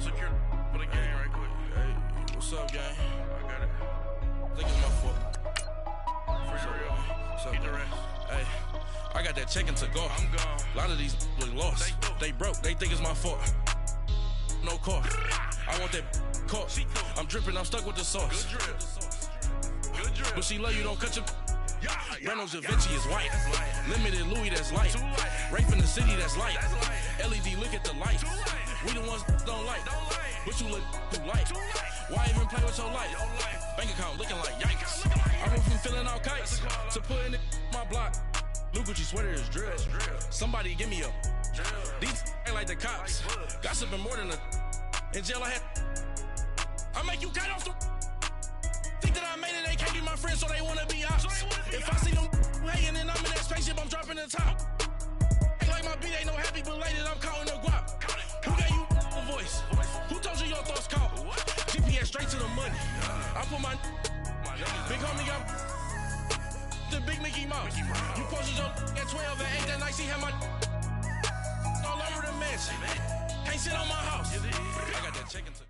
secure for the game right quick. Hey, what's up, gang? I got it. I think it's my fault. For real. What's up, the rest. Hey, I got that check-in to go. I'm gone. A lot of these look lost. They broke. They think it's my fault. No car. I want that caught. I'm dripping. I'm stuck with the sauce. Good drip. Good drip. But she love you. Don't cut your. Reynolds Da Vinci is white. Limited Louis, that's light. Rape in the city, that's light. LED, look at the light. We the ones don't like. But you look too light. Why even play with your life? Bank account looking like yikes. I went from filling out kites to putting it in my block. Blue Gucci sweater is drill. Somebody give me a. These ain't like the cops. Gossiping more than a. In jail I had. I make you cut off the. Think that I made it, they can't be my friends, so they wanna be ops. If I see them hanging and I'm in that spaceship, I'm dropping the top. Ain't like my beat ain't no happy belated, I'm counting the guap. Who gave you a voice? Who told you your thoughts count? GPS straight to the money. I put my big homie got the big Mickey Mouse. You posted your at 12 and 8 that night, she had my all over the mansion. Can't sit on my house. I got that chicken to.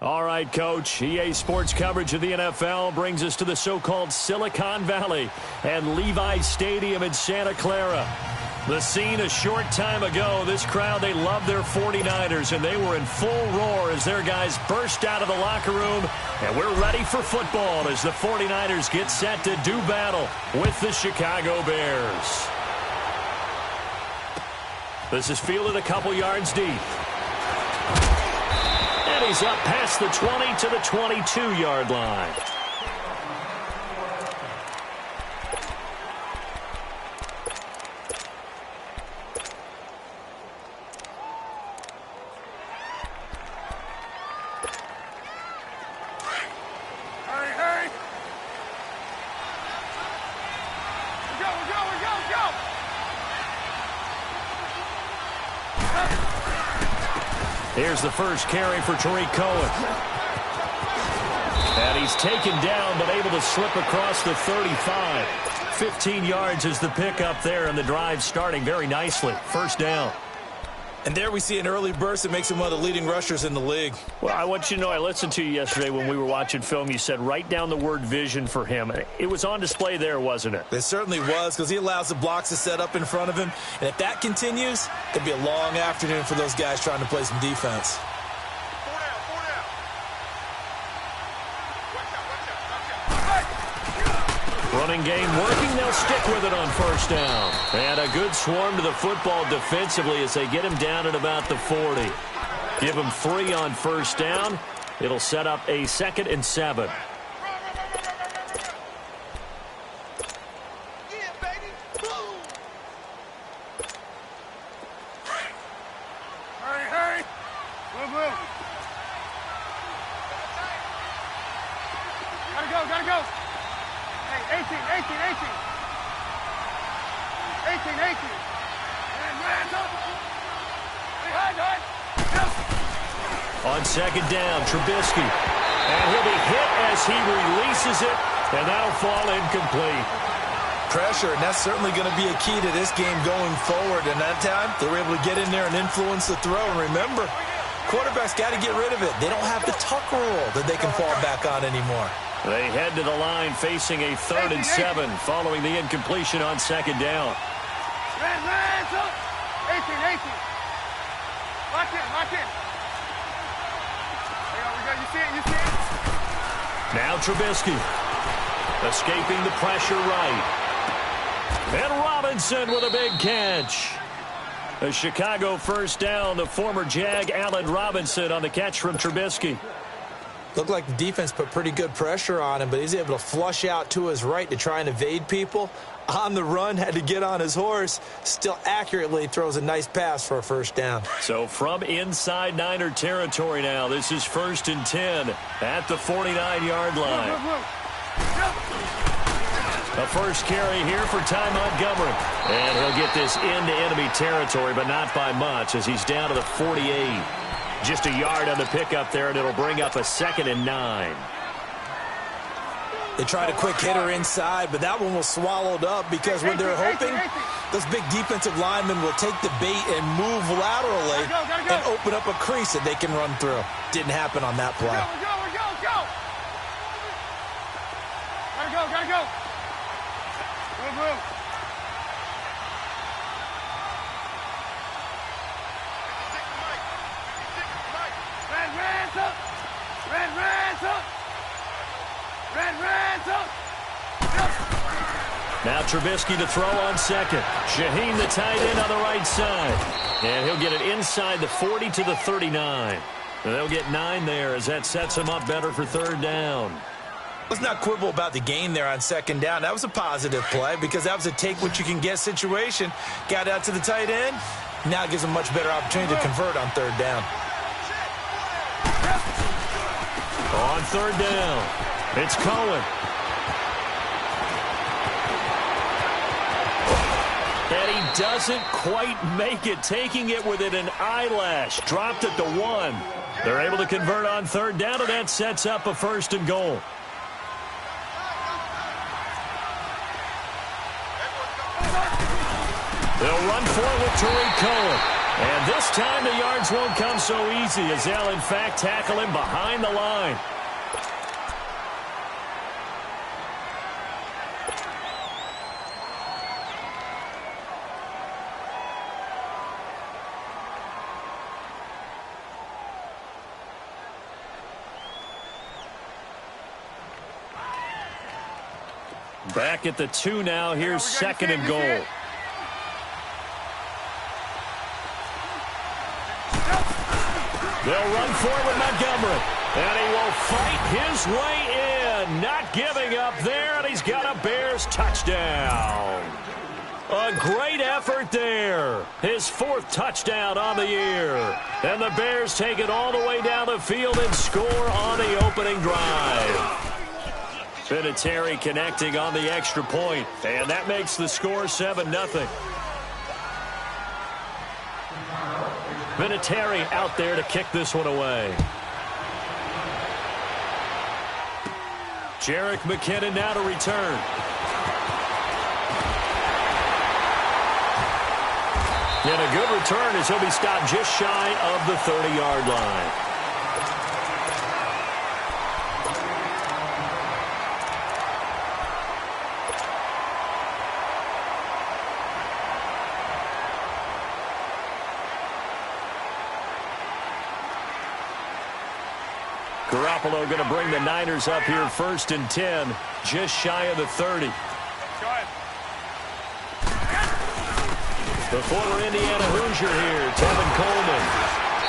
All right, Coach. EA Sports coverage of the NFL brings us to the so-called Silicon Valley and Levi's Stadium in Santa Clara. The scene a short time ago. This crowd, they love their 49ers, and they were in full roar as their guys burst out of the locker room. And we're ready for football as the 49ers get set to do battle with the Chicago Bears. This is fielded a couple yards deep. And he's up past the 20 to the 22-yard line. Hey! Go! Here's the first carry for Tariq Cohen. And he's taken down, but able to slip across the 35. 15 yards is the pickup there, and the drive starting very nicely. First down. And there we see an early burst that makes him one of the leading rushers in the league. Well, I want you to know, I listened to you yesterday when we were watching film. You said write down the word vision for him. It was on display there, wasn't it? It certainly was, because he allows the blocks to set up in front of him. And if that continues, it'll be a long afternoon for those guys trying to play some defense. Running game working. They'll stick with it on first down. And a good swarm to the football defensively as they get him down at about the 40. Give him 3 on first down. It'll set up a 2nd and 7. Hurry! Move! Gotta go! Hey, 18. 18. And up. Hey, On second down, Trubisky. And he'll be hit as he releases it, and that'll fall incomplete. Pressure, and that's certainly going to be a key to this game going forward. And that time, they were able to get in there and influence the throw. And remember, quarterbacks got to get rid of it. They don't have the tuck rule that they can fall back on anymore. They head to the line facing a 3rd and 7 following the incompletion on second down. Hands up! 18. Lock in. You see it? Now Trubisky. Escaping the pressure right. And Robinson with a big catch. A Chicago first down. The former Jag, Allen Robinson, on the catch from Trubisky. Looked like the defense put pretty good pressure on him, but he's able to flush out to his right to try and evade people. On the run, had to get on his horse. Still accurately throws a nice pass for a first down. So from inside Niner territory now, this is 1st and 10 at the 49-yard line. A first carry here for Ty Montgomery. And he'll get this into enemy territory, but not by much as he's down to the 48. Just a yard on the pickup there, and it'll bring up a 2nd and 9. They tried a quick hitter inside, but that one was swallowed up because when they're hoping, those big defensive linemen will take the bait and move laterally and open up a crease that they can run through. Didn't happen on that play. Gotta go. Move. Red up. Now Trubisky to throw on second. Shaheen, the tight end, on the right side. And he'll get it inside the 40 to the 39. They'll get 9 there as that sets him up better for third down. Let's not quibble about the gain there on second down. That was a positive play because that was a take-what-you-can-get situation. Got out to the tight end. Now it gives him a much better opportunity to convert on third down. On third down, it's Cohen. And he doesn't quite make it, taking it within an eyelash. Dropped it to 1. They're able to convert on third down, and that sets up a 1st and goal. They'll run for it with Tariq Cohen. And this time the yards won't come so easy as they'll, in fact, tackle him behind the line. Back at the 2 now. Here's 2nd and goal. They'll run forward Montgomery. And he will fight his way in. Not giving up there, and he's got a Bears touchdown. A great effort there. His 4th touchdown on the year. And the Bears take it all the way down the field and score on the opening drive. Vinatieri connecting on the extra point, and that makes the score 7-0. Vinatieri out there to kick this one away. Jerick McKinnon now to return. And a good return as he'll be stopped just shy of the 30-yard line. Garoppolo going to bring the Niners up here 1st and 10, just shy of the 30. The former Indiana Hoosier here, Tevin Coleman.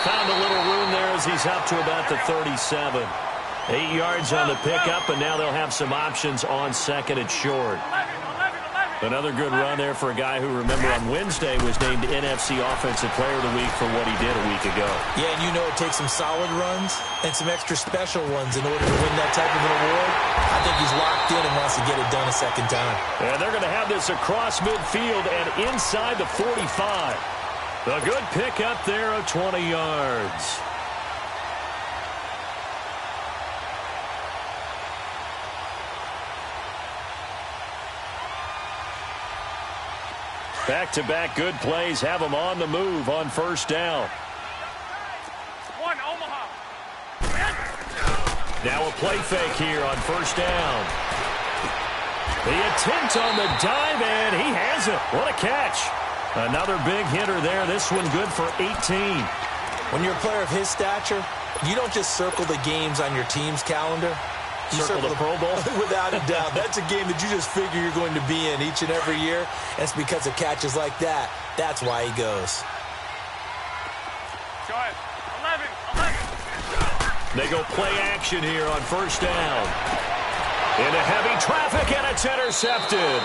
Found a little room there as he's up to about the 37. 8 yards on the pickup, and now they'll have some options on 2nd and short. Another good run there for a guy who, remember, on Wednesday was named NFC Offensive Player of the Week for what he did a week ago. Yeah, and you know it takes some solid runs and some extra special ones in order to win that type of an award. I think he's locked in and wants to get it done a second time. And they're going to have this across midfield and inside the 45. A good pickup there of 20 yards. Back-to-back good plays have them on the move on 1st down. Omaha. Now a play fake here on 1st down. The attempt on the dive, and he has it. What a catch. Another big hitter there. This one good for 18. When you're a player of his stature, you don't just circle the games on your team's calendar. You circle the Pro Bowl? Without a doubt. That's a game that you just figure you're going to be in each and every year. And it's because of catches like that. That's why he goes. Go ahead. 11. They go play action here on 1st down. Into heavy traffic, and it's intercepted.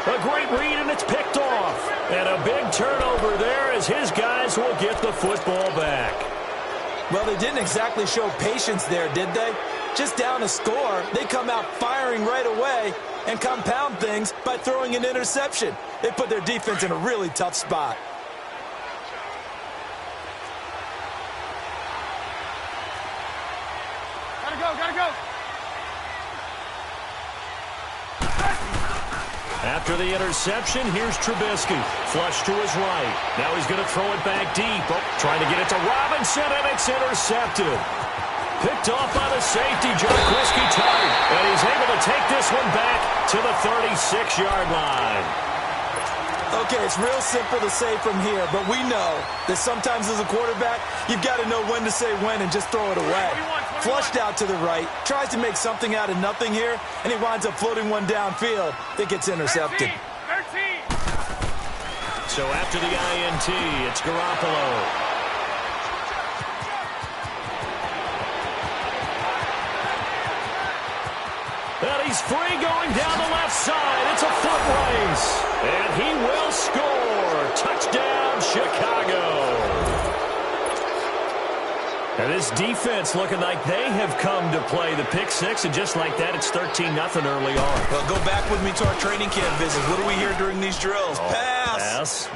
A great read, and it's picked off. And a big turnover there as his guys will get the football back. Well, they didn't exactly show patience there, did they? Just down a score, they come out firing right away and compound things by throwing an interception. They put their defense in a really tough spot. Gotta go. After the interception, here's Trubisky. Flush to his right. Now he's going to throw it back deep. Oh, trying to get it to Robinson, and it's intercepted. Picked off by the safety, Jarquiski tight. And he's able to take this one back to the 36-yard line. Okay, it's real simple to say from here, but we know that sometimes as a quarterback, you've got to know when to say when and just throw it away. 21. Flushed out to the right, tries to make something out of nothing here, and he winds up floating one downfield that gets intercepted. 13. So after the INT, it's Garoppolo. And he's free going down the left side. It's a foot race. And he will score. Touchdown, Chicago. And this defense looking like they have come to play the pick six. And just like that, it's 13-0 early on. Well, go back with me to our training camp visits. What do we hear during these drills? Pass.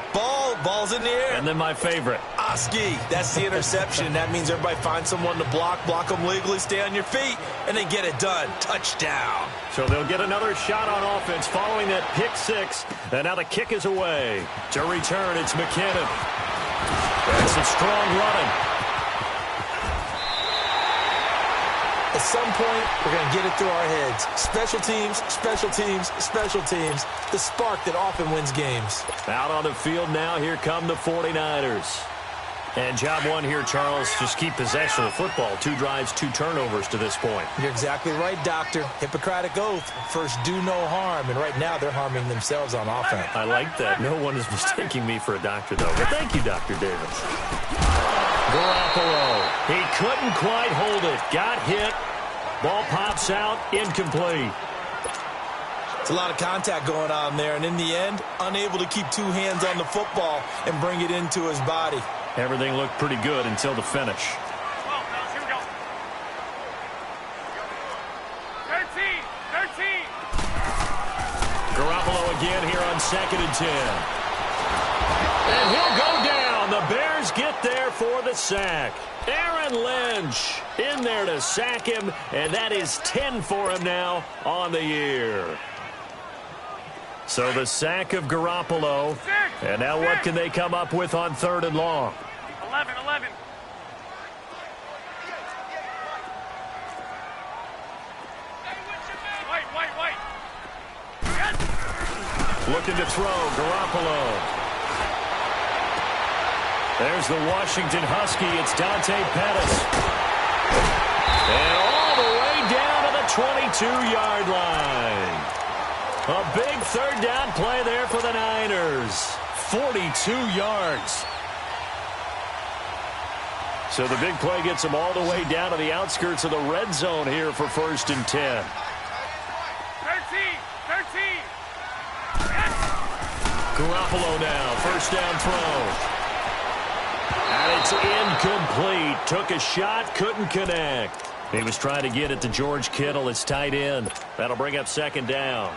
Ball's in the air. And then my favorite. Oski. That's the interception. That means everybody find someone to block them legally, stay on your feet, and then get it done. Touchdown. So they'll get another shot on offense following that pick six. And now the kick is away. To return, it's McKinnon. That's some strong running. At some point, we're going to get it through our heads. Special teams, special teams, special teams. The spark that often wins games. Out on the field now, here come the 49ers. And job one here, Charles, just keep possession of the football. 2 drives, 2 turnovers to this point. You're exactly right, Doctor. Hippocratic oath. First, do no harm. And right now, they're harming themselves on offense. I like that. No one is mistaking me for a doctor, though. But thank you, Dr. Davis. Garoppolo. He couldn't quite hold it. Got hit. Ball pops out. Incomplete. It's a lot of contact going on there. And in the end, unable to keep 2 hands on the football and bring it into his body. Everything looked pretty good until the finish. 12, fellas, here we go. 13. Garoppolo again here on 2nd and 10. And he'll go down. The Bears get there for the sack. Aaron Lynch in there to sack him, and that is 10 for him now on the year. So the sack of Garoppolo. And now what can they come up with on 3rd and long? 11. White. Looking to throw, Garoppolo. There's the Washington Husky. It's Dante Pettis. And all the way down to the 22-yard line. A big 3rd down play there for the Niners. 42 yards. So the big play gets them all the way down to the outskirts of the red zone here for 1st and 10. 13. Garoppolo now, 1st down throw. And it's incomplete. Took a shot, couldn't connect. He was trying to get it to George Kittle, his tight end. That'll bring up 2nd down.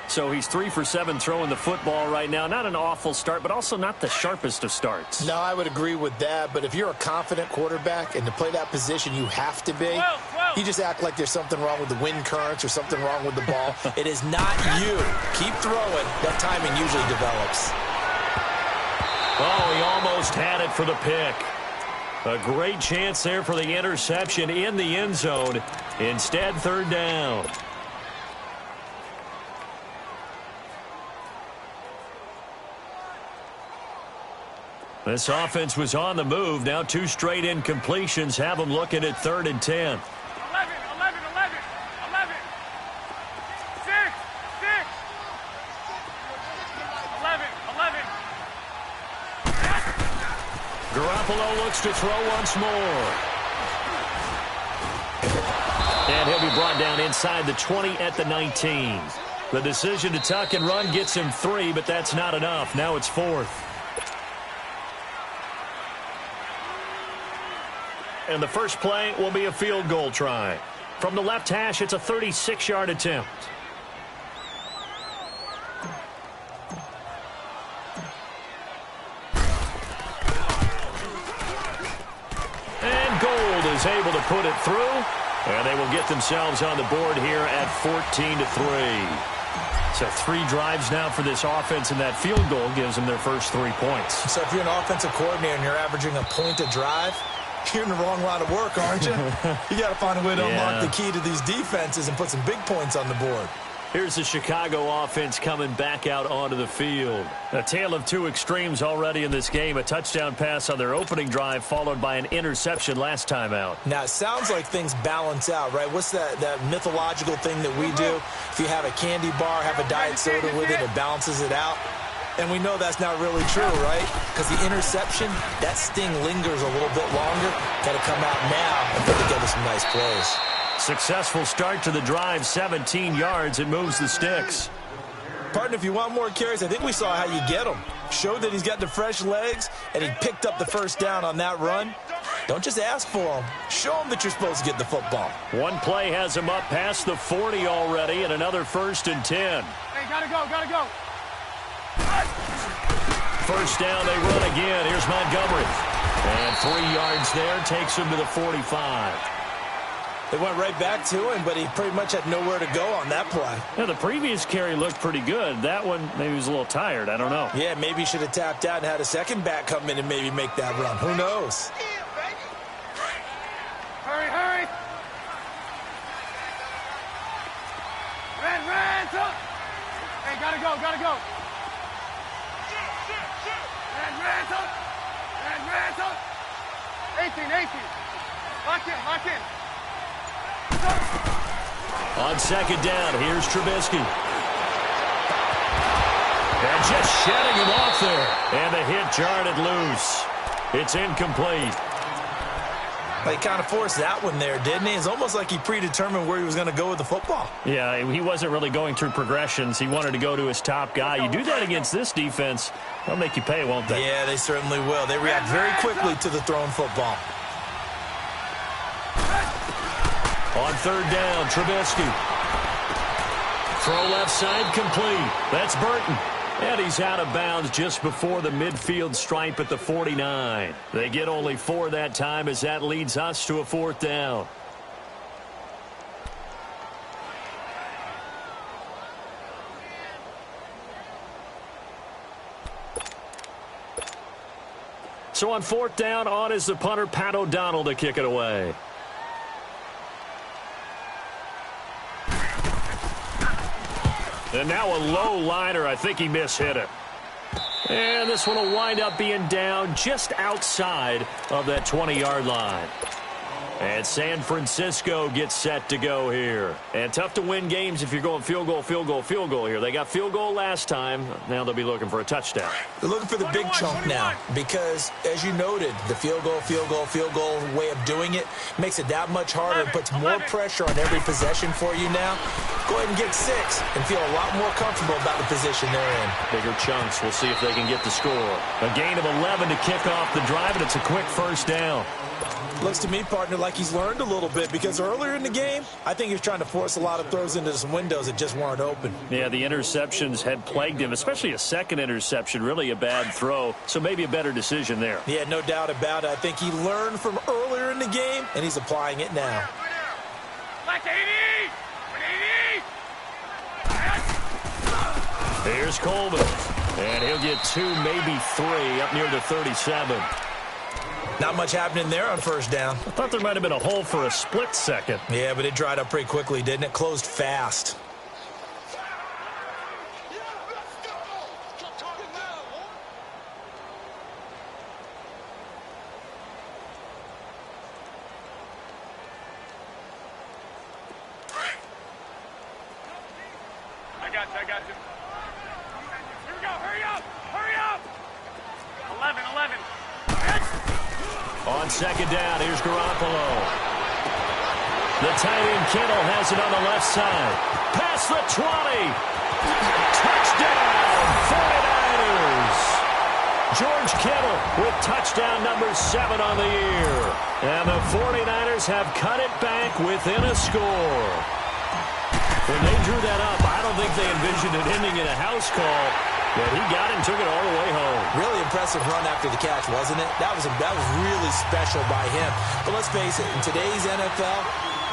So he's 3 for 7 throwing the football right now. Not an awful start, but also not the sharpest of starts. No, I would agree with that. But if you're a confident quarterback and to play that position, you have to be. 12. You just act like there's something wrong with the wind currents or something wrong with the ball. It is not you. Keep throwing. That timing usually develops. Oh, he almost had it for the pick. A great chance there for the interception in the end zone. Instead, 3rd down. This offense was on the move. Now 2 straight incompletions have them looking at 3rd and 10. 11. 6. 11. Garoppolo looks to throw once more. And he'll be brought down inside the 20 at the 19. The decision to tuck and run gets him 3, but that's not enough. Now it's 4th. And the first play will be a field goal try. From the left hash, it's a 36-yard attempt. And Gold is able to put it through. And they will get themselves on the board here at 14-3. So 3 drives now for this offense, and that field goal gives them their first 3 points. So if you're an offensive coordinator and you're averaging a point a drive, you're in the wrong line of work, aren't you? You got to find a way to unlock the key to these defenses and put some big points on the board. Here's the Chicago offense coming back out onto the field. A tale of 2 extremes already in this game. A touchdown pass on their opening drive, followed by an interception last time out. Now, it sounds like things balance out, right? What's that mythological thing that we do? If you have a candy bar, have a diet soda with it balances it out. And we know that's not really true, right? Because the interception, that sting lingers a little bit longer. Got to come out now and put together some nice plays. Successful start to the drive, 17 yards. It moves the sticks. Partner, if you want more carries, I think we saw how you get them. Showed that he's got the fresh legs, and he picked up the first down on that run. Don't just ask for them. Show them that you're supposed to get the football. One play has him up past the 40 already, and another 1st and 10. Hey, gotta go, gotta go. First down, they run again. Here's Montgomery. And 3 yards there, takes him to the 45. They went right back to him, but he pretty much had nowhere to go on that play. Yeah, the previous carry looked pretty good. That one, maybe he was a little tired. I don't know. Yeah, maybe he should have tapped out and had a second back come in and maybe make that run. Who knows? Hurry, hurry. Red, up. Hey, gotta go, gotta go. Red, up. 18. Lock in. On second down, here's Trubisky. And just shedding him off there. And the hit jarred it loose. It's incomplete. Well, he kind of forced that one there, didn't he? It's almost like he predetermined where he was going to go with the football. Yeah, he wasn't really going through progressions. He wanted to go to his top guy. You do that against this defense, they'll make you pay, won't they? Yeah, they certainly will. They react very quickly to the thrown football. On third down, Trubisky. Throw left side complete. That's Burton. And he's out of bounds just before the midfield stripe at the 49. They get only 4 that time as that leads us to a 4th down. So on 4th down, on is the punter, Pat O'Donnell, to kick it away. And now a low liner. I think he mishit it. And this one will wind up being down just outside of that 20-yard line. And San Francisco gets set to go here. And tough to win games if you're going field goal here. They got field goal last time. Now they'll be looking for a touchdown. They're looking for the big chunk now because, as you noted, the field goal way of doing it makes it that much harder and puts more pressure on every possession for you now. Go ahead and get 6 and feel a lot more comfortable about the position they're in. Bigger chunks. We'll see if they can get the score. A gain of 11 to kick off the drive, and it's a quick first down. Looks to me, partner, like he's learned a little bit because earlier in the game, I think he was trying to force a lot of throws into some windows that just weren't open. Yeah, the interceptions had plagued him, especially a second interception, really a bad throw. So maybe a better decision there. Yeah, no doubt about it. I think he learned from earlier in the game, and he's applying it now. Like 80! Here's Coleman. And he'll get 2, maybe 3 up near the 37. Not much happening there on first down. I thought there might have been a hole for a split second. Yeah, but it dried up pretty quickly, didn't it? Closed fast. I got you. Here we go, hurry up! 11. On second down, here's Garoppolo. The tight end Kittle has it on the left side. Past the 20. Touchdown, 49ers. George Kittle with touchdown number 7 on the year. And the 49ers have cut it back within a score. When they drew that up, I don't think they envisioned it ending in a house call. But he got it and took it all the way home. Really impressive run after the catch, wasn't it? That was really special by him. But let's face it, in today's NFL,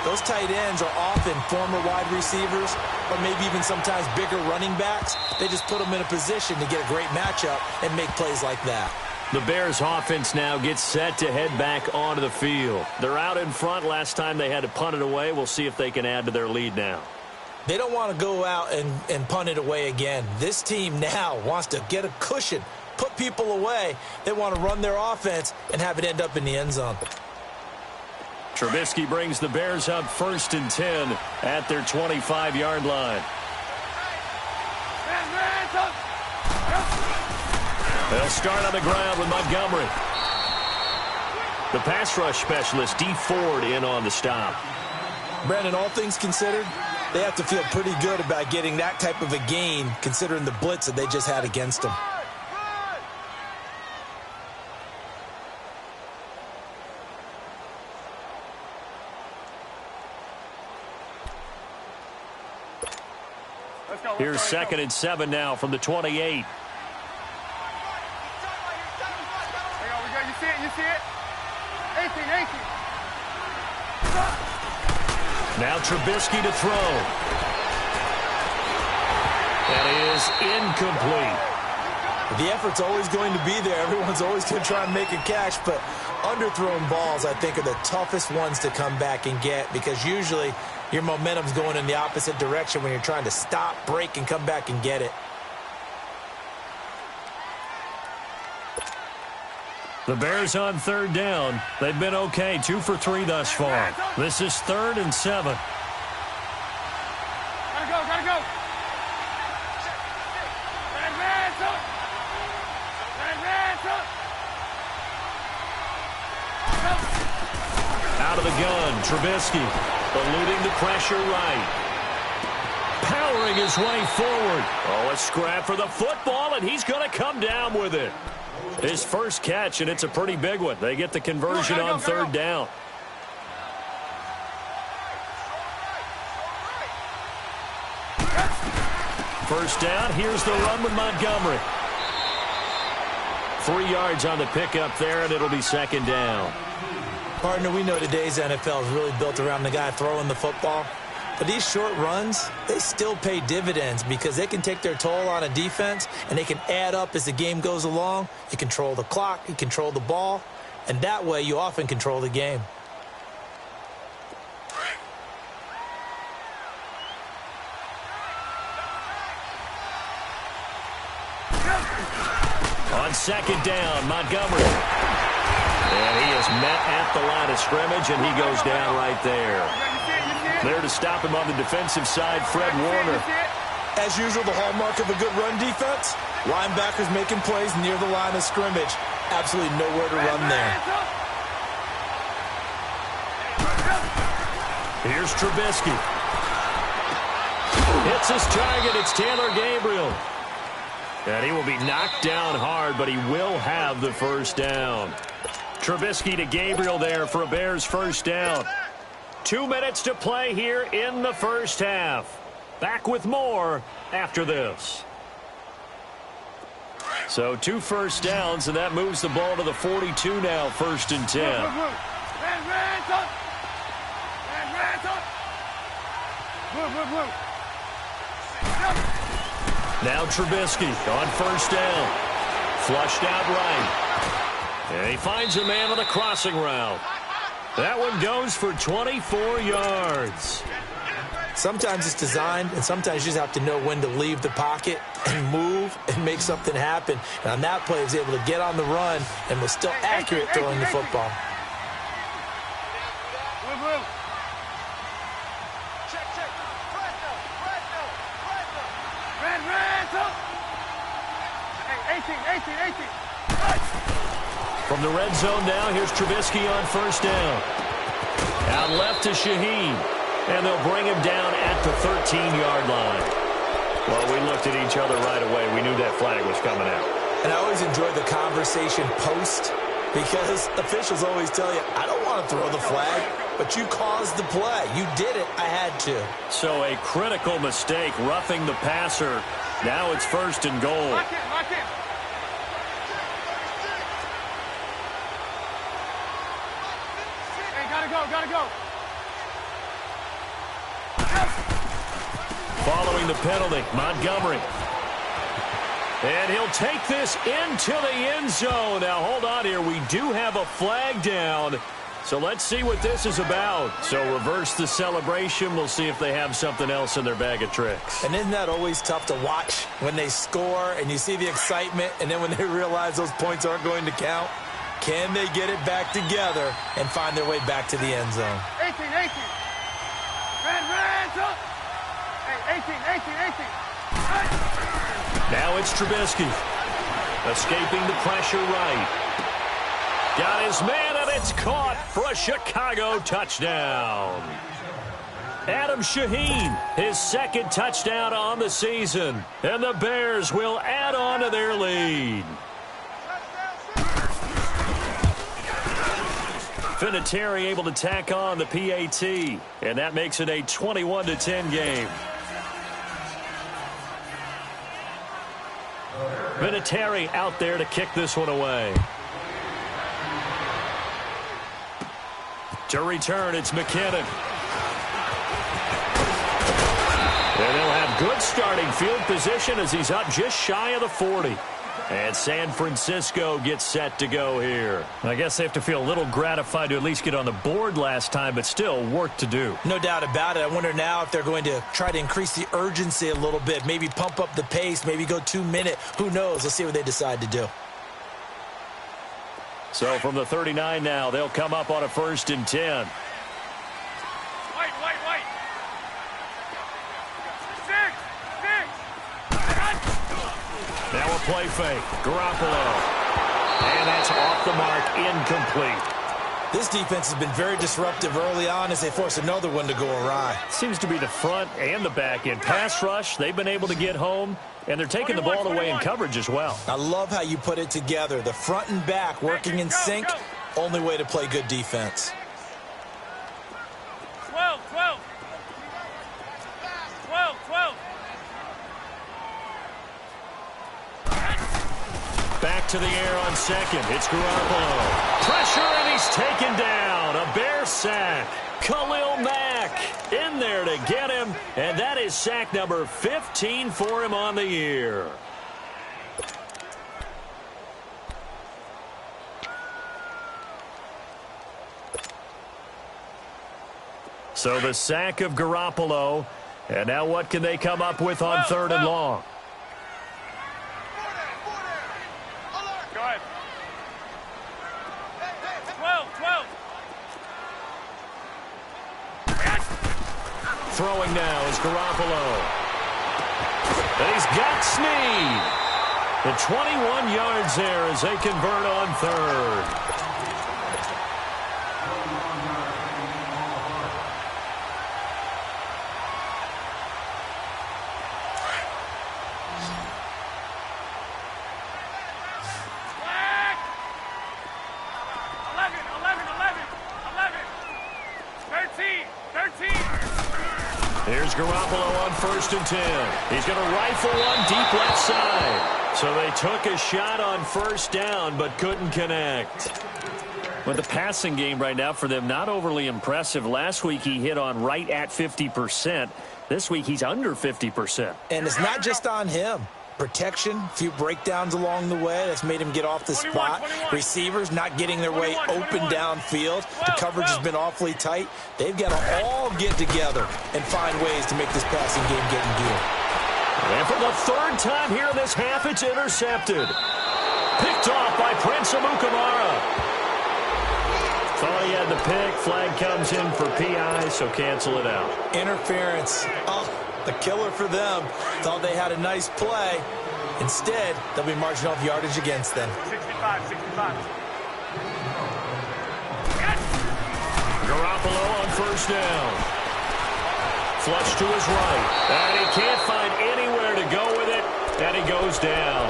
Those tight ends are often former wide receivers or maybe even sometimes bigger running backs. They just put them in a position to get a great matchup and make plays like that. The Bears offense now gets set to head back onto the field. They're out in front. Last time they had to punt it away. We'll see if they can add to their lead now. They don't want to go out and punt it away again. This team now wants to get a cushion, put people away. They want to run their offense and have it end up in the end zone. Trubisky brings the Bears up 1st and 10 at their 25-yard line. They'll start on the ground with Montgomery. The pass rush specialist, D. Ford, in on the stop. Brandon, all things considered, they have to feel pretty good about getting that type of a gain considering the blitz that they just had against them. Here's 2nd and 7 now from the 28. You see it? 18. Now Trubisky to throw. That is incomplete. The effort's always going to be there. Everyone's always going to try and make a catch, but underthrown balls, I think, are the toughest ones to come back and get because usually your momentum's going in the opposite direction when you're trying to stop, break, and come back and get it. The Bears on 3rd down. They've been okay, 2 for 3 thus far. This is 3rd and 7. Gotta go. Out of the gun, Trubisky eluding the pressure right. Powering his way forward. Oh, a scrap for the football, and he's going to come down with it. His first catch, and it's a pretty big one. They get the conversion on 3rd down. First down, here's the run with Montgomery. 3 yards on the pickup there, and it'll be 2nd down. Partner, we know today's NFL is really built around the guy throwing the football. But these short runs, they still pay dividends because they can take their toll on a defense and they can add up as the game goes along. You control the clock, you control the ball, and that way you often control the game. On 2nd down, Montgomery. And he is met at the line of scrimmage, and he goes down right there. There to stop him on the defensive side, Fred Warner. As usual, the hallmark of a good run defense, linebackers making plays near the line of scrimmage. Absolutely nowhere to run there. Here's Trubisky. Hits his target. It's Taylor Gabriel. And he will be knocked down hard, but he will have the first down. Trubisky to Gabriel there for a Bears first down. 2 minutes to play here in the first half. Back with more after this. So 2 first downs, and that moves the ball to the 42 now, 1st and 10. Now Trubisky on 1st down. Flushed out right. And he finds a man on the crossing route. That one goes for 24 yards. Sometimes it's designed, and sometimes you just have to know when to leave the pocket and move and make something happen. And on that play, he was able to get on the run and was still accurate throwing the football. From the red zone now, here's Trubisky on 1st down. Out left to Shaheen. And they'll bring him down at the 13-yard line. Well, we looked at each other right away. We knew that flag was coming out. And I always enjoy the conversation post because officials always tell you, I don't want to throw the flag, but you caused the play. You did it. I had to. So a critical mistake, roughing the passer. Now it's 1st and goal. Lock in. Hey, gotta go. Following the penalty, Montgomery. And he'll take this into the end zone. Now, hold on here. We do have a flag down. So let's see what this is about. So reverse the celebration. We'll see if they have something else in their bag of tricks. And isn't that always tough to watch when they score and you see the excitement, and then when they realize those points aren't going to count? Can they get it back together and find their way back to the end zone? 18, 18. Red, up. Hey, 18. Now it's Trubisky. Escaping the pressure right. Got his man, and it's caught for a Chicago touchdown. Adam Shaheen, his second touchdown on the season. And the Bears will add on to their lead. Vinatieri able to tack on the PAT. And that makes it a 21-10 game. Vinatieri out there to kick this one away. To return, it's McKinnon. And they'll have good starting field position as he's up just shy of the 40. And San Francisco gets set to go here. I guess they have to feel a little gratified to at least get on the board last time, but still work to do. No doubt about it. I wonder now if they're going to try to increase the urgency a little bit, maybe pump up the pace, maybe go 2-minute. Who knows? Let's see what they decide to do. So from the 39 now, they'll come up on a 1st and 10. White. 6. Now a play fake. Garoppolo. And that's off the mark, incomplete. This defense has been very disruptive early on as they force another one to go awry. Seems to be the front and the back end. Pass rush, they've been able to get home, and they're taking the ball away in coverage as well. I love how you put it together. The front and back working in sync. Only way to play good defense. 12. Back to the air on second. It's Garoppolo. Pressure, and he's taken down. A Bear sack. Khalil Mack in there to get him, and that is sack number 15 for him on the year. So the sack of Garoppolo, and now what can they come up with on 3rd and long? Go ahead. 12. Throwing now is Garoppolo. And he's got Snead. The 21 yards there as they convert on 3rd. Here's Garoppolo on 1st and 10. He's going to rifle one deep left side. So they took a shot on 1st down but couldn't connect. Well, the passing game right now for them, not overly impressive. Last week he hit on right at 50%. This week he's under 50%. And it's not just on him. Protection, a few breakdowns along the way. That's made him get off the spot. Receivers not getting their way open downfield. The coverage has been awfully tight. They've got to all get together and find ways to make this passing game get in gear. And for the 3rd time here in this half, it's intercepted. Picked off by Prince Amukamara. Thought he had the pick. Flag comes in for PI, so cancel it out. Interference. Oh. A killer for them. Thought they had a nice play. Instead, they'll be marching off yardage against them. 65. Garoppolo on 1st down. Flush to his right. And he can't find anywhere to go with it. And he goes down.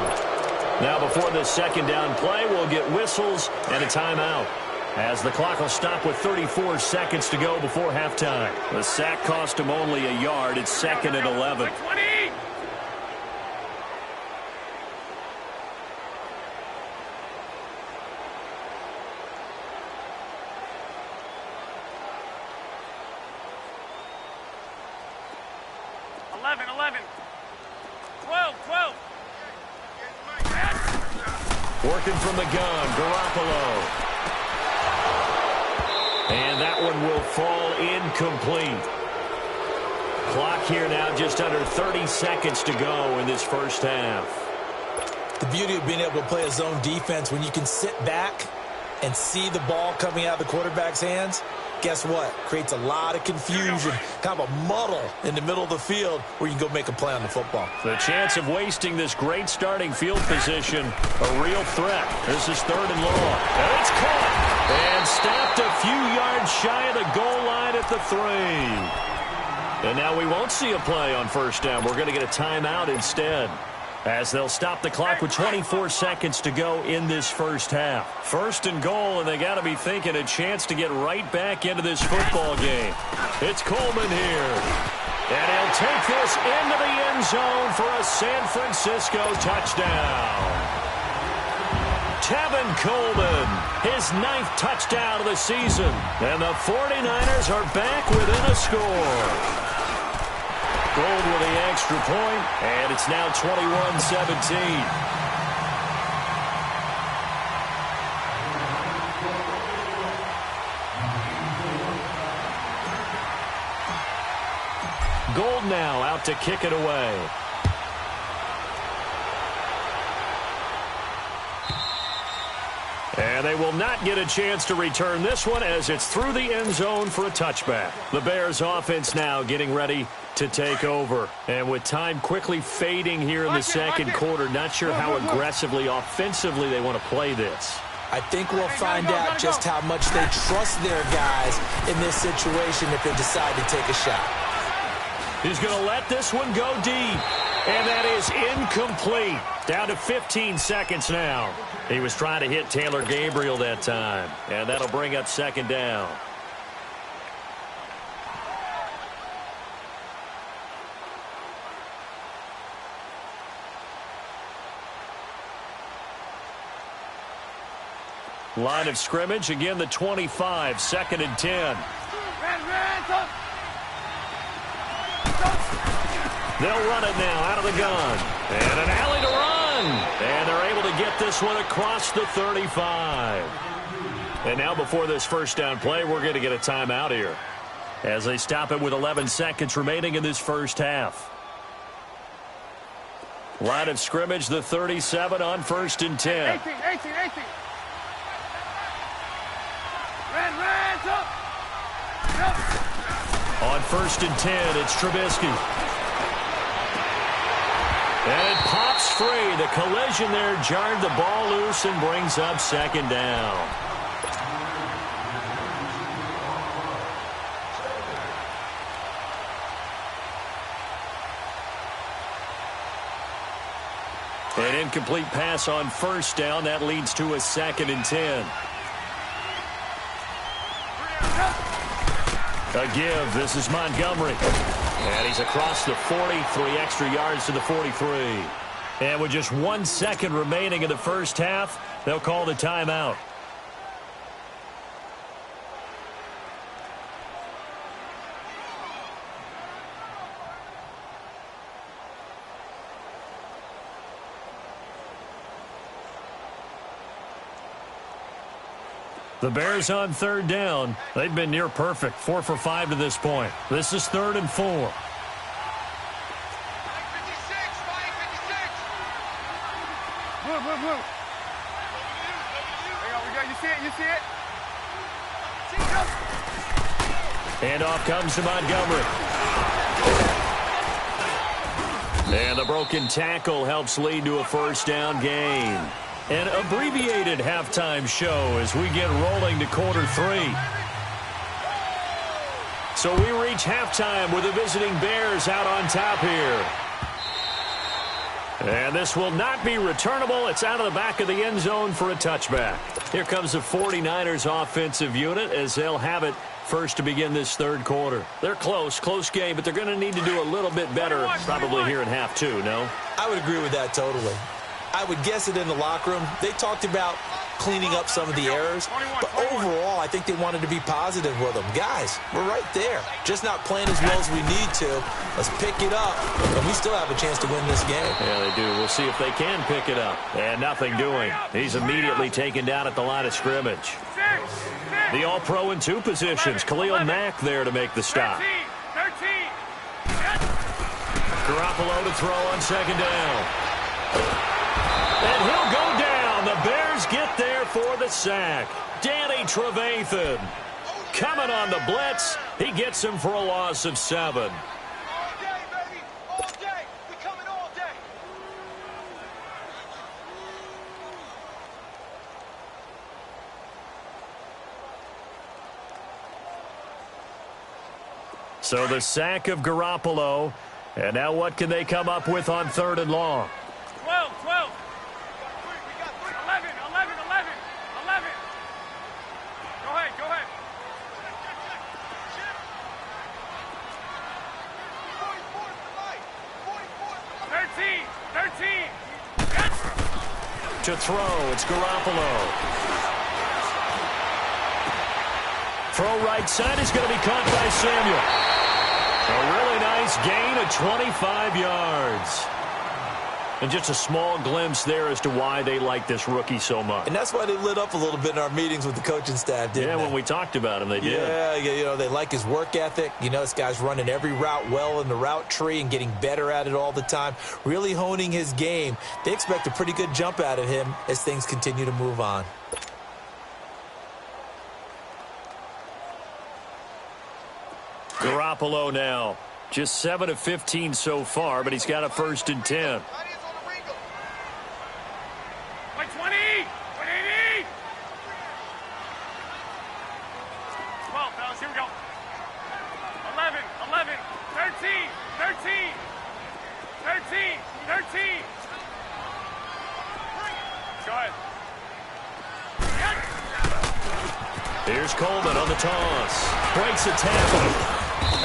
Now before this 2nd down play, we'll get whistles and a timeout, as the clock will stop with 34 seconds to go before halftime. The sack cost him only a yard. It's 2nd and 11. 20. 11, 11. 12, 12. Working from the gun, Garoppolo. And that one will fall incomplete. Clock here now, just under 30 seconds to go in this first half. The beauty of being able to play a zone defense, when you can sit back and see the ball coming out of the quarterback's hands, guess what? Creates a lot of confusion, kind of a muddle in the middle of the field where you can go make a play on the football. The chance of wasting this great starting field position, a real threat. This is 3rd and long. And it's caught and snapped a few yards shy of the goal line at the 3. And now we won't see a play on first down. We're going to get a timeout instead, as they'll stop the clock with 24 seconds to go in this first half. 1st and goal, and they got to be thinking a chance to get right back into this football game. It's Coleman here. And he'll take this into the end zone for a San Francisco touchdown. Tevin Coleman, his 9th touchdown of the season. And the 49ers are back within a score. Gold with the extra point, and it's now 21-17. Gold now out to kick it away. And they will not get a chance to return this one as it's through the end zone for a touchback. The Bears offense now getting ready to take over. And with time quickly fading here in the second quarter, not sure how aggressively, offensively they want to play this. I think we'll find out just how much they trust their guys in this situation if they decide to take a shot. He's going to let this one go deep. And that is incomplete. Down to 15 seconds now. He was trying to hit Taylor Gabriel that time. And that'll bring up 2nd down. Line of scrimmage, again the 25, 2nd and 10. They'll run it now out of the gun. And an alley to run. And they're able to get this one across the 35. And now before this first down play, we're going to get a timeout here, as they stop it with 11 seconds remaining in this first half. Line of scrimmage, the 37 on 1st and 10. 18. On 1st and 10, it's Trubisky. And it pops free. The collision there jarred the ball loose and brings up 2nd down. An incomplete pass on 1st down. That leads to a 2nd and 10. A give. This is Montgomery. And he's across the 40, 3 extra yards to the 43. And with just 1 second remaining in the first half, they'll call the timeout. The Bears on 3rd down. They've been near perfect, 4 for 5 to this point. This is 3rd and 4. Move. There you see it? And off comes to Montgomery. And the broken tackle helps lead to a first down gain. An abbreviated halftime show as we get rolling to quarter 3. So we reach halftime with the visiting Bears out on top here. And this will not be returnable. It's out of the back of the end zone for a touchback. Here comes the 49ers offensive unit as they'll have it first to begin this 3rd quarter. They're close game, but they're going to need to do a little bit better probably here in half 2, no? I would agree with that totally. I would guess it in the locker room. They talked about cleaning up some of the errors. But overall, I think they wanted to be positive with them. Guys, we're right there. Just not playing as well as we need to. Let's pick it up, and we still have a chance to win this game. Yeah, they do. We'll see if they can pick it up. And nothing doing. He's immediately taken down at the line of scrimmage. The All-Pro in 2 positions. Khalil Mack there to make the stop. 13. Garoppolo to throw on 2nd down. And he'll go down. The Bears get there for the sack. Danny Trevathan coming on the blitz. He gets him for a loss of 7. All day, baby. All day. We're coming all day. So the sack of Garoppolo. And now what can they come up with on 3rd and long? 12. 11. 11. 11. Go ahead. 13. To throw, it's Garoppolo. Throw right side is going to be caught by Samuel. A really nice gain of 25 yards. And just a small glimpse there as to why they like this rookie so much. And that's why they lit up a little bit in our meetings with the coaching staff, didn't they? Yeah, when we talked about him, they did. Yeah, you know, they like his work ethic. You know, this guy's running every route well in the route tree and getting better at it all the time, really honing his game. They expect a pretty good jump out of him as things continue to move on. Garoppolo now. Just 7 of 15 so far, but he's got a 1st and 10. Like 20. 180. 12, fellas. Here we go. 11. 13. 13. Go ahead. Here's Coleman on the toss. Breaks a tackle.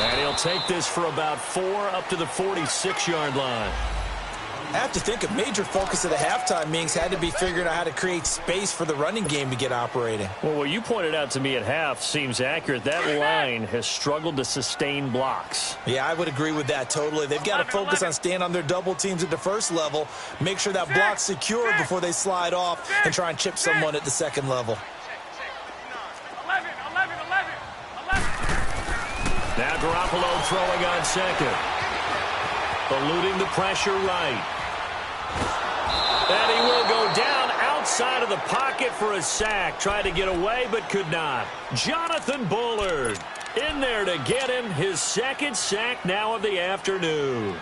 And he'll take this for about 4 up to the 46-yard line. I have to think a major focus of the halftime meetings had to be figuring out how to create space for the running game to get operating. Well, what you pointed out to me at half seems accurate. That line has struggled to sustain blocks. Yeah, I would agree with that totally. They've got to focus on staying on their double teams at the first level, make sure that block's secure before they slide off, and try and chip someone at the second level. 11. Now Garoppolo throwing on 2nd. Eluding the pressure right. And he will go down outside of the pocket for a sack. Tried to get away, but could not. Jonathan Bullard in there to get him his 2nd sack now of the afternoon.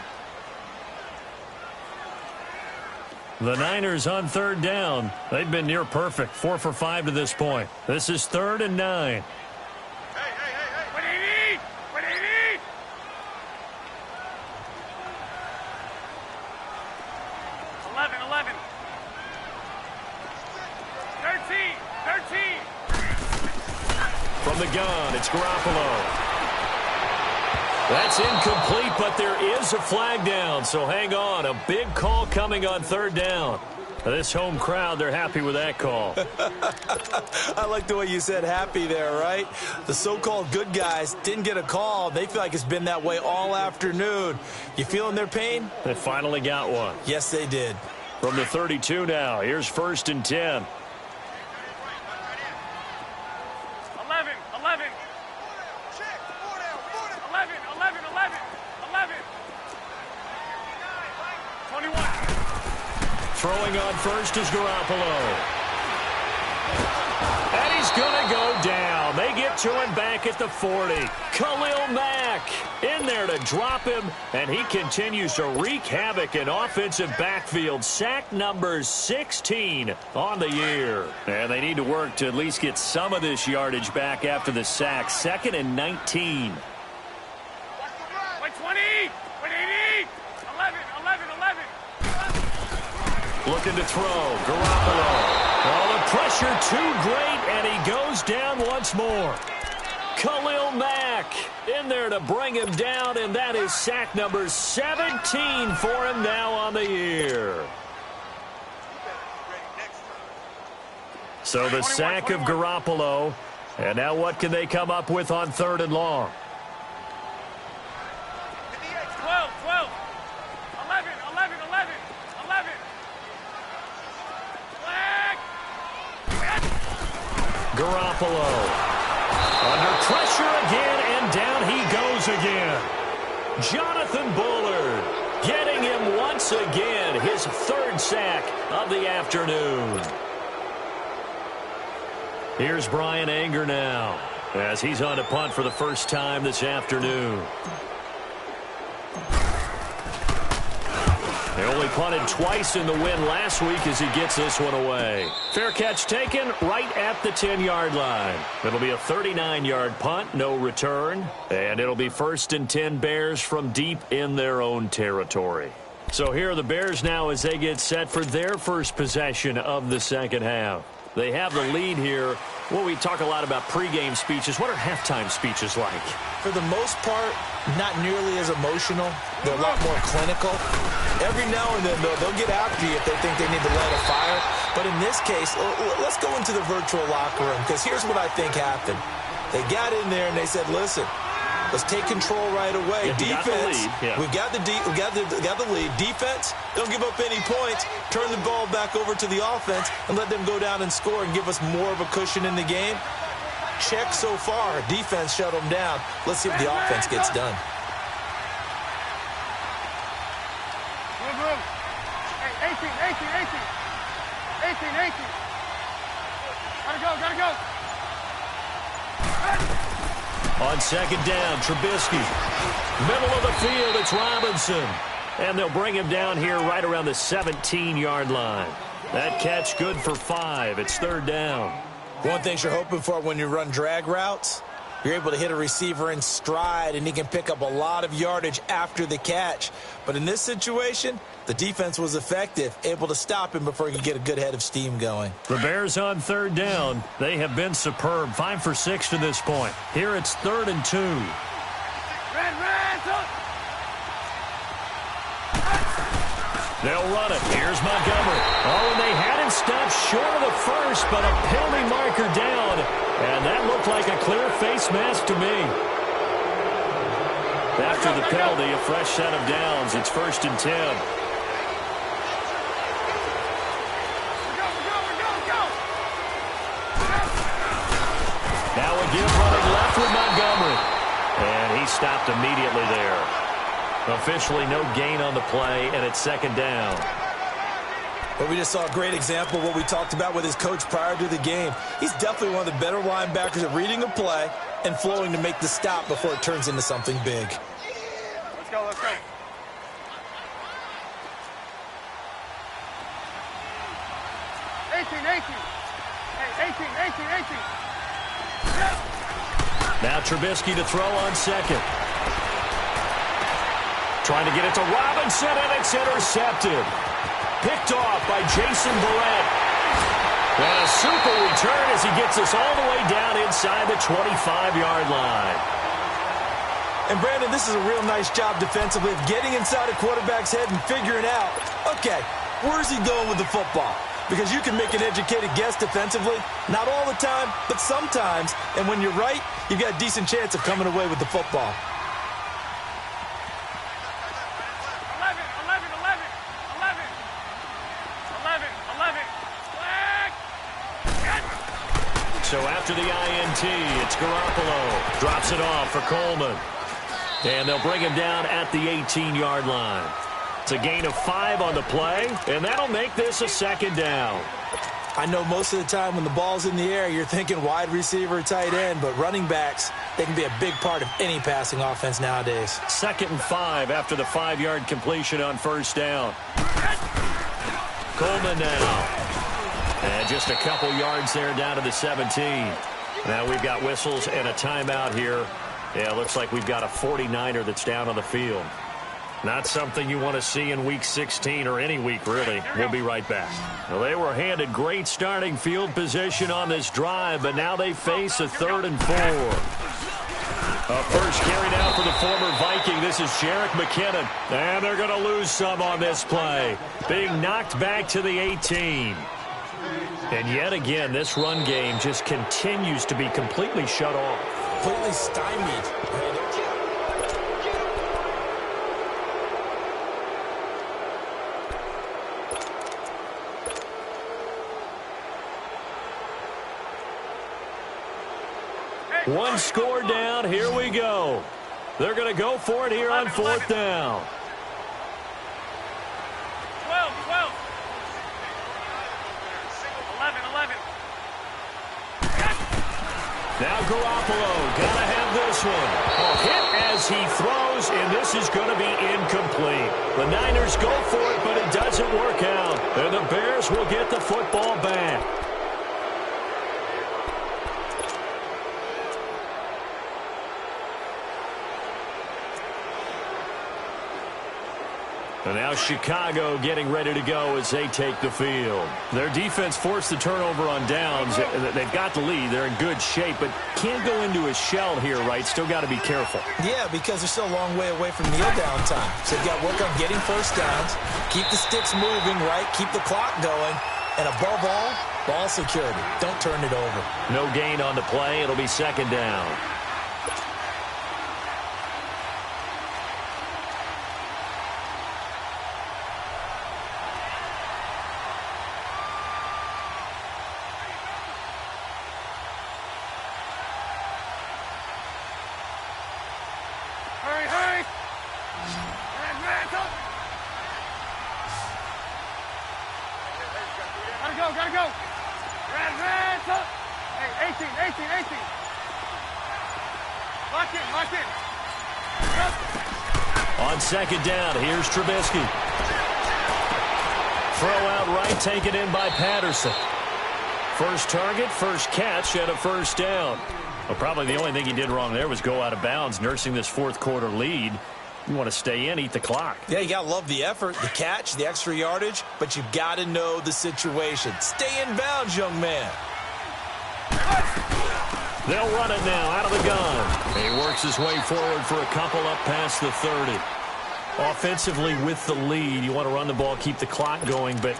The Niners on 3rd down. They've been near perfect. 4 for 5 to this point. This is 3rd and 9. 180. 11. 13. From the gun, it's Garoppolo. That's incomplete, but there is a flag down, so hang on. A big call coming on 3rd down. This home crowd, they're happy with that call. I like the way you said happy there, right? The so-called good guys didn't get a call. They feel like it's been that way all afternoon. You feeling their pain? They finally got one. Yes, they did. From the 32 now, here's 1st and 10. 11. 21. Throwing on 1st is Garoppolo. And he's going to go down. They get to him back at the 40. Khalil Mack in there to drop him, and he continues to wreak havoc in offensive backfield. Sack number 16 on the year. And they need to work to at least get some of this yardage back after the sack. 2nd and 19. 120. 180. 11. Looking to throw. Garoppolo. Oh, the pressure too great, and he goes down once more. Khalil Mack in there to bring him down, and that is sack number 17 for him now on the year. So the sack of Garoppolo. And now what can they come up with on 3rd and long? 12, 11. Flag. Garoppolo. Under pressure again, and down he goes again. Jonathan Bullard getting him once again, his 3rd sack of the afternoon. Here's Brian Anger now as he's on to punt for the first time this afternoon. They only punted twice in the win last week as he gets this one away. Fair catch taken right at the 10-yard line. It'll be a 39-yard punt, no return. And it'll be 1st and 10 Bears from deep in their own territory. So here are the Bears now as they get set for their first possession of the second half. They have the lead here. Well, we talk a lot about pregame speeches. What are halftime speeches like? For the most part, not nearly as emotional. They're a lot more clinical. Every now and then, though, they'll get after you if they think they need to light a fire. But in this case, let's go into the virtual locker room, because here's what I think happened. They got in there and they said, listen, let's take control right away. Yeah, defense, we've got the lead. Defense, don't give up any points. Turn the ball back over to the offense and let them go down and score and give us more of a cushion in the game. Check so far. Defense shut them down. Let's see if the offense gets done. Move. Hey, 18. Gotta go. On 2nd down, Trubisky. Middle of the field, it's Robinson. And they'll bring him down here right around the 17-yard line. That catch good for 5. It's 3rd down. One thing you're hoping for when you run drag routes, you're able to hit a receiver in stride, and he can pick up a lot of yardage after the catch. But in this situation, the defense was effective, able to stop him before he could get a good head of steam going. The Bears on 3rd down. They have been superb, 5 for 6 to this point. Here it's 3rd and 2. Red, They'll run it. Here's Montgomery. Oh, and they had him stopped short of the first, but a penalty marker down. And that looked like a clear face mask to me. After the penalty, a fresh set of downs. It's 1st and 10. Now again running left with Montgomery. And he stopped immediately there. Officially no gain on the play, and it's 2nd down. But we just saw a great example of what we talked about with his coach prior to the game. He's definitely one of the better linebackers at reading a play and flowing to make the stop before it turns into something big. Let's go. 18. Now Trubisky to throw on 2nd. Trying to get it to Robinson, and it's intercepted. Picked off by Jason Barrett. And a super return as he gets us all the way down inside the 25-yard line. And, Brandon, this is a real nice job defensively of getting inside a quarterback's head and figuring out, okay, where's he going with the football? Because you can make an educated guess defensively. Not all the time, but sometimes. And when you're right, you've got a decent chance of coming away with the football. 11. Flag. So after the INT, it's Garoppolo. Drops it off for Coleman. And they'll bring him down at the 18-yard line. It's a gain of 5 on the play, and that'll make this a 2nd down. I know most of the time when the ball's in the air, you're thinking wide receiver, tight end, but running backs, they can be a big part of any passing offense nowadays. 2nd and 5 after the 5-yard completion on 1st down. Coleman now. And just a couple yards there down to the 17. Now we've got whistles and a timeout here. Yeah, it looks like we've got a 49er that's down on the field. Not something you want to see in Week 16 or any week, really. We'll be right back. Well, they were handed great starting field position on this drive, but now they face a 3rd and 4. A first carry now for the former Viking. This is Jerick McKinnon. And they're going to lose some on this play. Being knocked back to the 18. And yet again, this run game just continues to be completely shut off. Completely stymied. One score down. Here we go. They're going to go for it here on 4th down. 12, 11. Now Garoppolo, gotta have this one. Hit as he throws, and this is going to be incomplete. The Niners go for it, but it doesn't work out. And the Bears will get the football back. And now Chicago getting ready to go as they take the field. Their defense forced the turnover on downs. They've got the lead. They're in good shape, but can't go into a shell here, right? Still got to be careful. Yeah, because they're still a long way away from kneel down time. So they've got to work on getting first downs, keep the sticks moving, right? Keep the clock going. And above all, ball security. Don't turn it over. No gain on the play. It'll be 2nd down. Hurry! Gotta go! Hey, 18. Lock in. On 2nd down, here's Trubisky. Throw out right, taken in by Patterson. First target, first catch, and a 1st down. Well, probably the only thing he did wrong there was go out of bounds, nursing this 4th quarter lead. You want to stay in, eat the clock. Yeah, you got to love the effort, the catch, the extra yardage, but you've got to know the situation. Stay in bounds, young man. They'll run it now out of the gun. He works his way forward for a couple up past the 30. Offensively with the lead, you want to run the ball, keep the clock going, but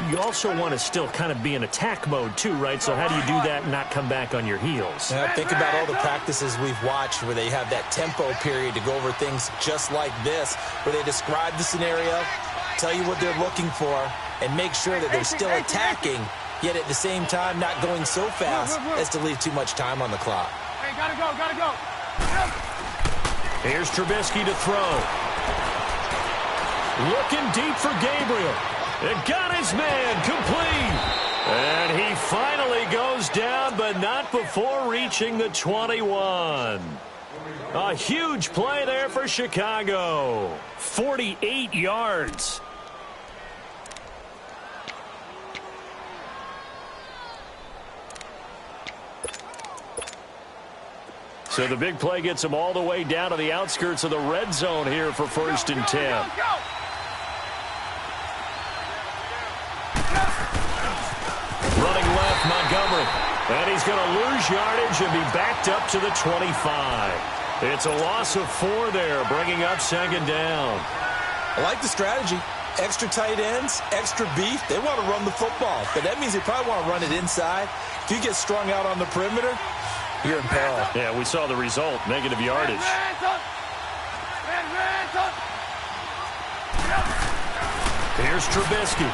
you also want to still kind of be in attack mode too, right? So how do you do that and not come back on your heels? Yeah, think about all the practices we've watched where they have that tempo period to go over things just like this, where they describe the scenario, tell you what they're looking for, and make sure that they're still attacking, yet at the same time not going so fast as to leave too much time on the clock. Hey, gotta go. Here's Trubisky to throw. Looking deep for Gabriel. It got his man complete. And he finally goes down, but not before reaching the 21. A huge play there for Chicago. 48 yards. So the big play gets him all the way down to the outskirts of the red zone here for 1st and 10. Running left, Montgomery. And he's going to lose yardage and be backed up to the 25. It's a loss of 4 there, bringing up 2nd down. I like the strategy. Extra tight ends, extra beef. They want to run the football, but that means they probably want to run it inside. If you get strung out on the perimeter, you're in peril. Yeah, we saw the result, negative yardage. Here's Trubisky.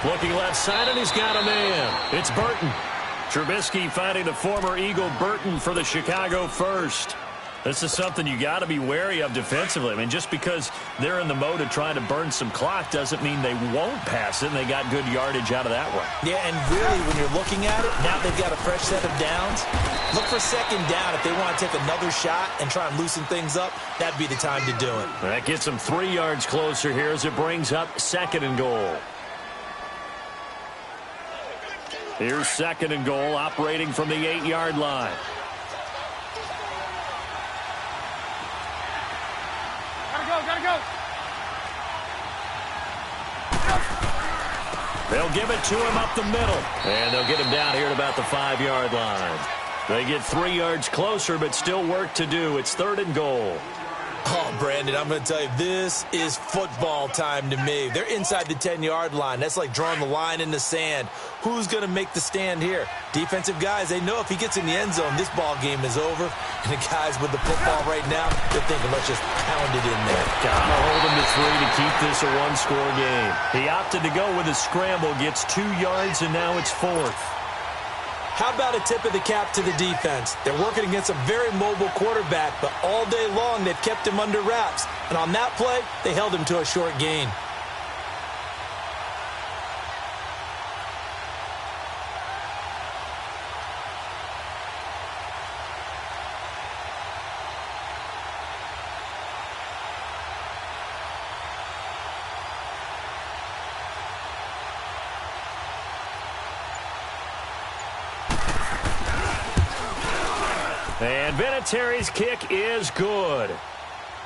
Looking left side, and he's got a man. It's Burton. Trubisky finding the former Eagle Burton for the Chicago first. This is something you got to be wary of defensively. I mean, just because they're in the mode of trying to burn some clock doesn't mean they won't pass it, and they got good yardage out of that one. Yeah, and really, when you're looking at it, now they've got a fresh set of downs. Look for 2nd down. If they want to take another shot and try and loosen things up, that'd be the time to do it. That gets them 3 yards closer here as it brings up 2nd and goal. Here's 2nd and goal, operating from the 8-yard line. Gotta go. They'll give it to him up the middle. And they'll get him down here at about the 5-yard line. They get 3 yards closer, but still work to do. It's 3rd and goal. Oh, Oh, Brandon, I'm going to tell you, this is football time to me. They're inside the 10-yard line. That's like drawing the line in the sand. Who's going to make the stand here? Defensive guys, they know if he gets in the end zone, this ball game is over. And the guys with the football right now, they're thinking, let's just pound it in there. Gotta hold him to 3 to keep this a one-score game. He opted to go with a scramble, gets 2 yards, and now it's 4th. How about a tip of the cap to the defense? They're working against a very mobile quarterback, but all day long they've kept him under wraps. And on that play, they held him to a short gain. And Vinatieri's kick is good.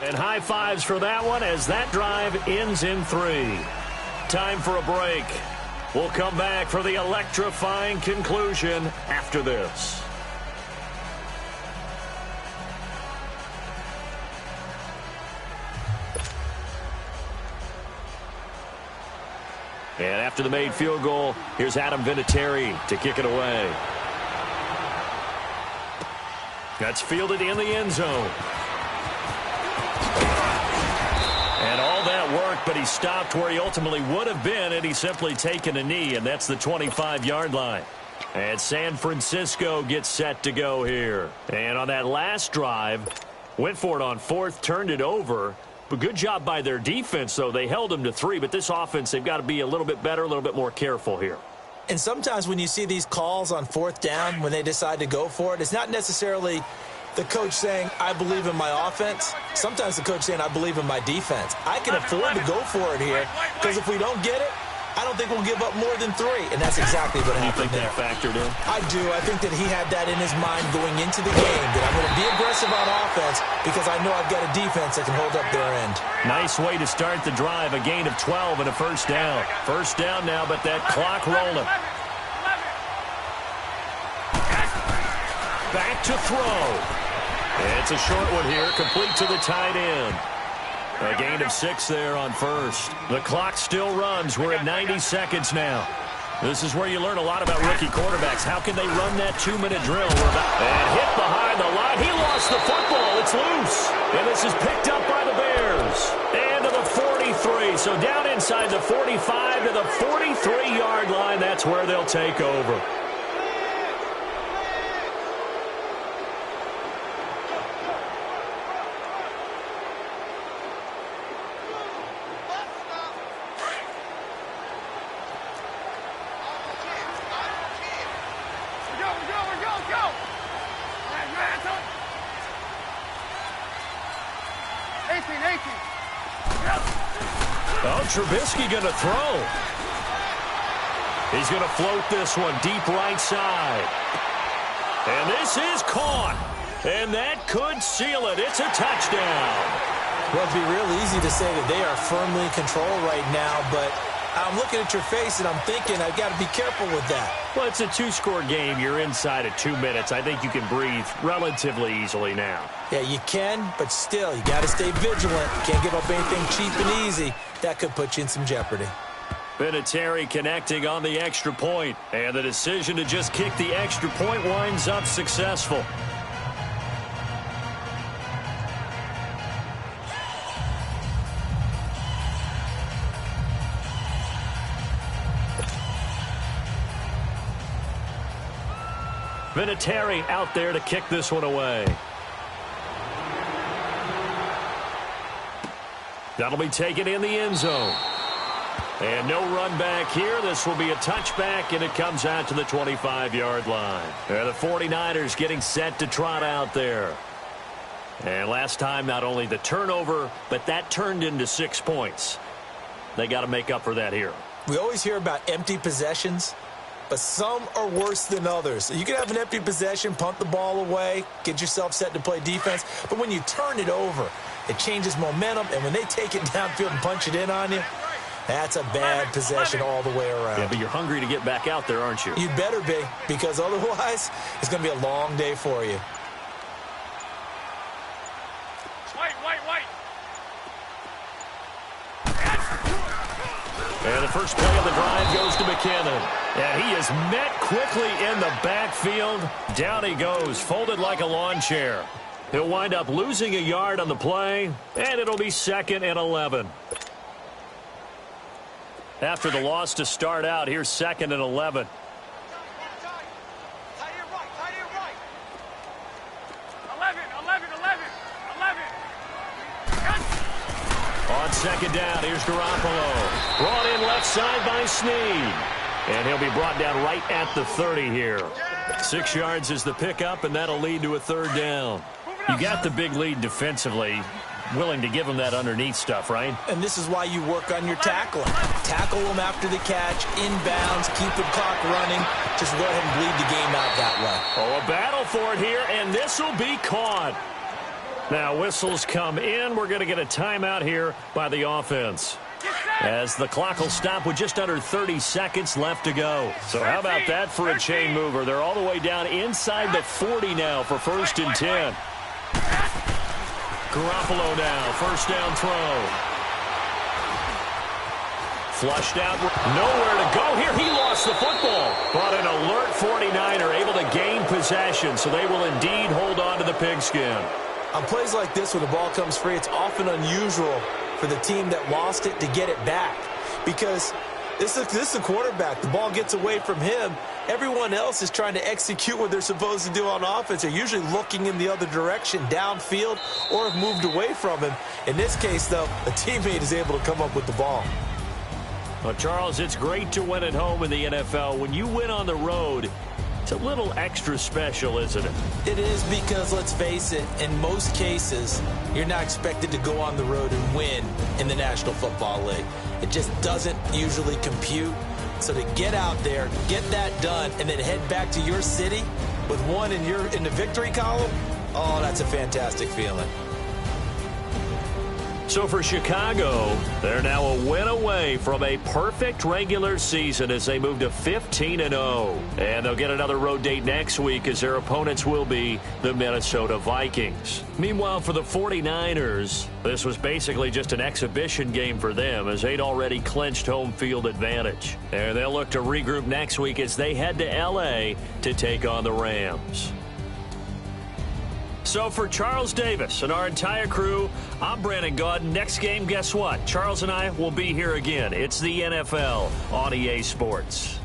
And high fives for that one as that drive ends in 3. Time for a break. We'll come back for the electrifying conclusion after this. And after the made field goal, here's Adam Vinatieri to kick it away. That's fielded in the end zone. And all that work, but he stopped where he ultimately would have been had he simply taken a knee, and that's the 25-yard line. And San Francisco gets set to go here. And on that last drive, went for it on 4th, turned it over. But good job by their defense, though. They held him to 3, but this offense, they've got to be a little bit better, a little bit more careful here. And sometimes when you see these calls on 4th down, when they decide to go for it, it's not necessarily the coach saying, I believe in my offense. Sometimes the coach saying, I believe in my defense. I can afford to go for it here because if we don't get it, I don't think we'll give up more than 3. And that's exactly what happened there. You think that factored in? I do. I think that he had that in his mind going into the game, that I'm going to be aggressive on offense because I know I've got a defense that can hold up their end. Nice way to start the drive, a gain of 12 and a first down. First down now, but that clock rolling. Back to throw. It's a short one here, complete to the tight end. A gain of 6 there on first. The clock still runs. We're at 90 seconds now. This is where you learn a lot about rookie quarterbacks. How can they run that 2-minute drill? And hit behind the line. He lost the football. It's loose. And this is picked up by the Bears. And to the 43. So down inside the 45 to the 43-yard line. That's where they'll take over. Trubisky going to throw. He's going to float this one deep right side. And this is caught. And that could seal it. It's a touchdown. Well, it'd be real easy to say that they are firmly in control right now, but I'm looking at your face and I'm thinking I've got to be careful with that. Well, it's a 2-score game. You're inside of 2 minutes. I think you can breathe relatively easily now. Yeah, you can, but still, you got to stay vigilant. You can't give up anything cheap and easy. That could put you in some jeopardy. Vinatieri connecting on the extra point, and the decision to just kick the extra point winds up successful. Vinatieri out there to kick this one away. That'll be taken in the end zone. And no run back here. This will be a touchback, and it comes out to the 25-yard line. The 49ers getting set to trot out there. And last time, not only the turnover, but that turned into 6 points. They got to make up for that here. We always hear about empty possessions, but some are worse than others. So you can have an empty possession, punt the ball away, get yourself set to play defense. But when you turn it over, it changes momentum. And when they take it downfield and punch it in on you, that's a bad possession all the way around. Yeah, but you're hungry to get back out there, aren't you? You'd better be, because otherwise it's going to be a long day for you. White. And the first play of the drive goes to McKinnon. And he is met quickly in the backfield. Down he goes, folded like a lawn chair. He'll wind up losing a yard on the play, and it'll be 2nd and 11. After the loss to start out, here's 2nd and 11. On second down, here's Garoppolo. Brought in left side by Snead. And he'll be brought down right at the 30 here. 6 yards is the pickup, and that'll lead to a 3rd down. You got the big lead defensively. Willing to give them that underneath stuff, right? And this is why you work on your tackling. Tackle them after the catch, inbounds, keep the clock running. Just go ahead and bleed the game out that way. Oh, a battle for it here, and this will be caught. Now, whistles come in. We're going to get a timeout here by the offense, as the clock will stop with just under 30 seconds left to go. So how about that for a chain mover? They're all the way down inside the 40 now for 1st and 10. Garoppolo now, 1st down throw. Flushed out, nowhere to go here. He lost the football. But an alert 49er able to gain possession, so they will indeed hold on to the pigskin. On plays like this where the ball comes free, it's often unusual for the team that lost it to get it back. Because this is the quarterback. The ball gets away from him. Everyone else is trying to execute what they're supposed to do on offense. They're usually looking in the other direction, downfield, or have moved away from him. In this case, though, a teammate is able to come up with the ball. Well, Charles, it's great to win at home in the NFL. When you win on the road, it's a little extra special, isn't it? It is, because, let's face it, in most cases, you're not expected to go on the road and win in the National Football League. It just doesn't usually compute. So to get out there, get that done, and then head back to your city with one in the victory column, oh, that's a fantastic feeling. So for Chicago, they're now a win away from a perfect regular season as they move to 15-0. And they'll get another road date next week as their opponents will be the Minnesota Vikings. Meanwhile, for the 49ers, this was basically just an exhibition game for them as they'd already clinched home field advantage. And they'll look to regroup next week as they head to L.A. to take on the Rams. So for Charles Davis and our entire crew, I'm Brandon Gaudin. Next game, guess what? Charles and I will be here again. It's the NFL on EA Sports.